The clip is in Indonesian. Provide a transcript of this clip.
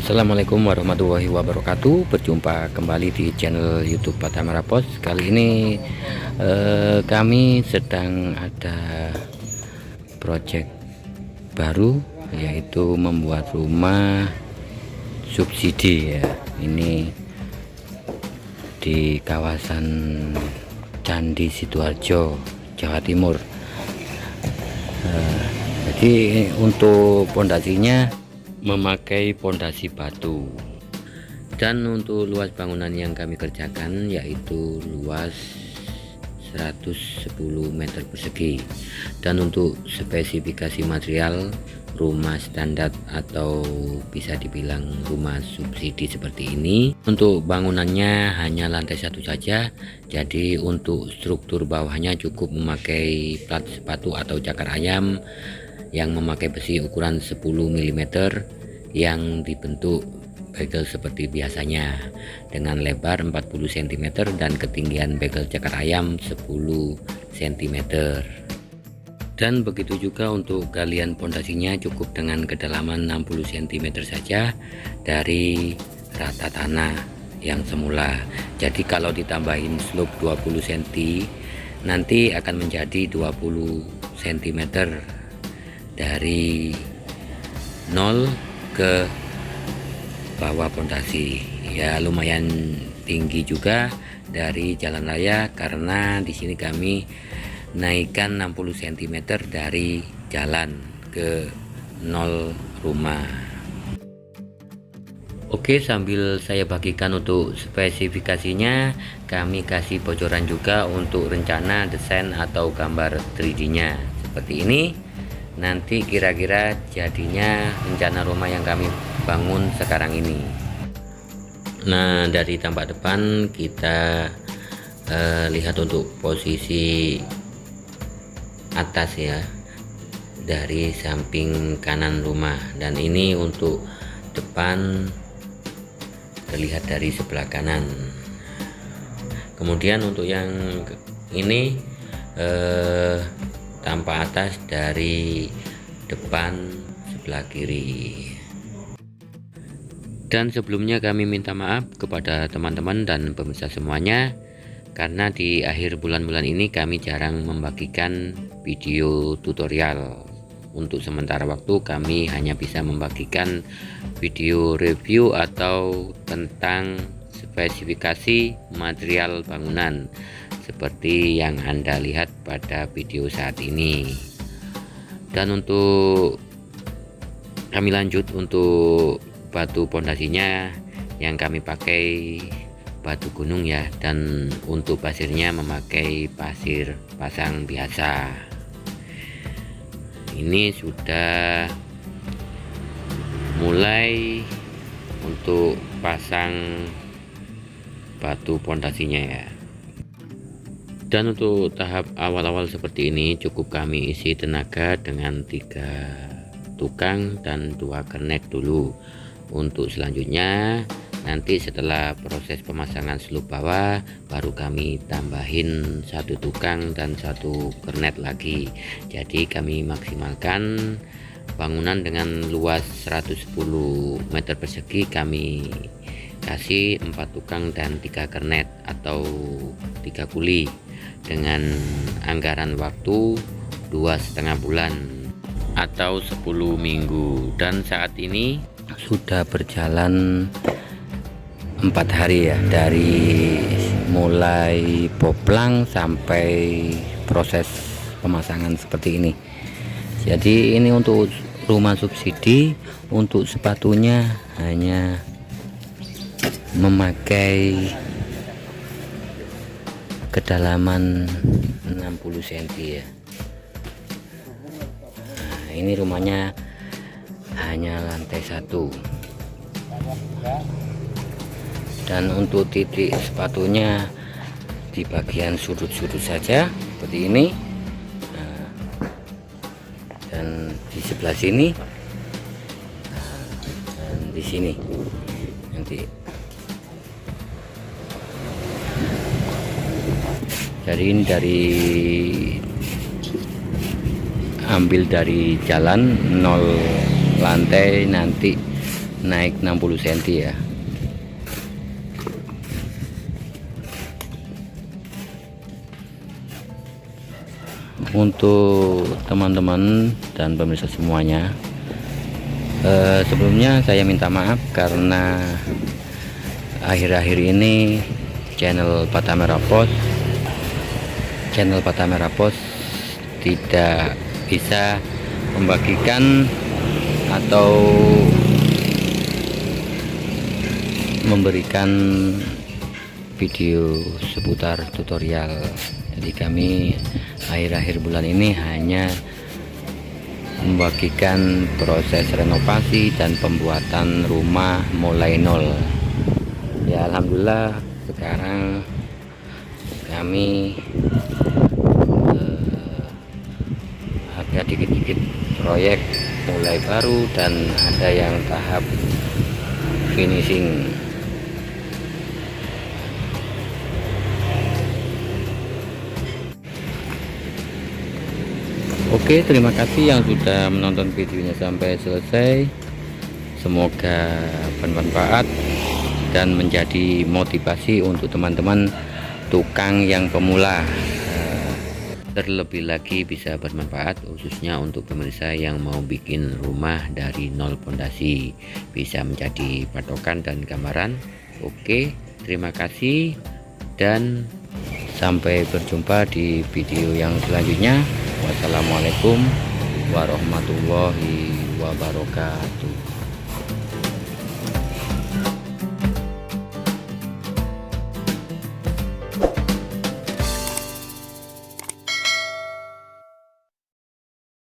Assalamualaikum warahmatullahi wabarakatuh. Berjumpa kembali di channel YouTube Patamara Pos. Kali ini kami sedang ada project baru, yaitu membuat rumah subsidi ya. Ini di kawasan Candi Sidoarjo, Jawa Timur. Jadi untuk pondasinya memakai pondasi batu, dan untuk luas bangunan yang kami kerjakan yaitu luas 110 meter persegi. Dan untuk spesifikasi material, rumah standar atau bisa dibilang rumah subsidi seperti ini. Untuk bangunannya hanya lantai satu saja, jadi untuk struktur bawahnya cukup memakai plat sepatu atau cakar ayam yang memakai besi ukuran 10 mm yang dibentuk bagel seperti biasanya dengan lebar 40 cm dan ketinggian bagel cakar ayam 10 cm. Dan begitu juga untuk galian pondasinya cukup dengan kedalaman 60 cm saja dari rata tanah yang semula. Jadi kalau ditambahin slope 20 cm nanti akan menjadi 20 cm dari 0 ke bawah pondasi. Ya lumayan tinggi juga dari jalan raya, karena di sini kami naikkan 60 cm dari jalan ke 0 rumah. Oke, sambil saya bagikan untuk spesifikasinya, kami kasih bocoran juga untuk rencana desain atau gambar 3D nya seperti ini. Nanti kira-kira jadinya rencana rumah yang kami bangun sekarang ini. Nah, dari tampak depan kita lihat untuk posisi atas ya, dari samping kanan rumah, dan ini untuk depan terlihat dari sebelah kanan. Kemudian untuk yang ini tampak atas dari depan sebelah kiri. Dan sebelumnya kami minta maaf kepada teman-teman dan pemirsa semuanya, karena di akhir bulan-bulan ini kami jarang membagikan video tutorial. Untuk sementara waktu kami hanya bisa membagikan video review atau tentang spesifikasi material bangunan seperti yang Anda lihat pada video saat ini. Dan untuk kami lanjut untuk batu pondasinya yang kami pakai batu gunung ya, dan untuk pasirnya memakai pasir pasang biasa. Ini sudah mulai untuk pasang batu pondasinya ya. Dan untuk tahap awal-awal seperti ini cukup kami isi tenaga dengan 3 tukang dan 2 kernet dulu. Untuk selanjutnya nanti setelah proses pemasangan slup bawah baru kami tambahin 1 tukang dan 1 kernet lagi. Jadi kami maksimalkan bangunan dengan luas 110 meter persegi, kami kasih 4 tukang dan 3 kernet atau 3 kuli dengan anggaran waktu 2,5 bulan atau 10 minggu. Dan saat ini sudah berjalan 4 hari ya, dari mulai poplang sampai proses pemasangan seperti ini. Jadi ini untuk rumah subsidi. Untuk sepatunya hanya memakai kedalaman 60 cm ya. Nah, ini rumahnya hanya lantai 1, dan untuk titik sepatunya di bagian sudut-sudut saja seperti ini. Nah, dan di sebelah sini dan di sini nanti. Jadi ini dari ambil dari jalan 0 lantai, nanti naik 60 cm ya. Untuk teman-teman dan pemirsa semuanya, sebelumnya saya minta maaf karena akhir-akhir ini channel Patamera Post tidak bisa membagikan atau memberikan video seputar tutorial. Jadi kami akhir-akhir bulan ini hanya membagikan proses renovasi dan pembuatan rumah mulai nol. Ya alhamdulillah sekarang kami ada dikit-dikit proyek mulai baru dan ada yang tahap finishing. Oke, terima kasih yang sudah menonton videonya sampai selesai. Semoga bermanfaat dan menjadi motivasi untuk teman-teman tukang yang pemula. Terlebih lagi bisa bermanfaat khususnya untuk pemirsa yang mau bikin rumah dari nol pondasi, bisa menjadi patokan dan gambaran. Oke, terima kasih dan sampai berjumpa di video yang selanjutnya. Wassalamualaikum warahmatullahi wabarakatuh.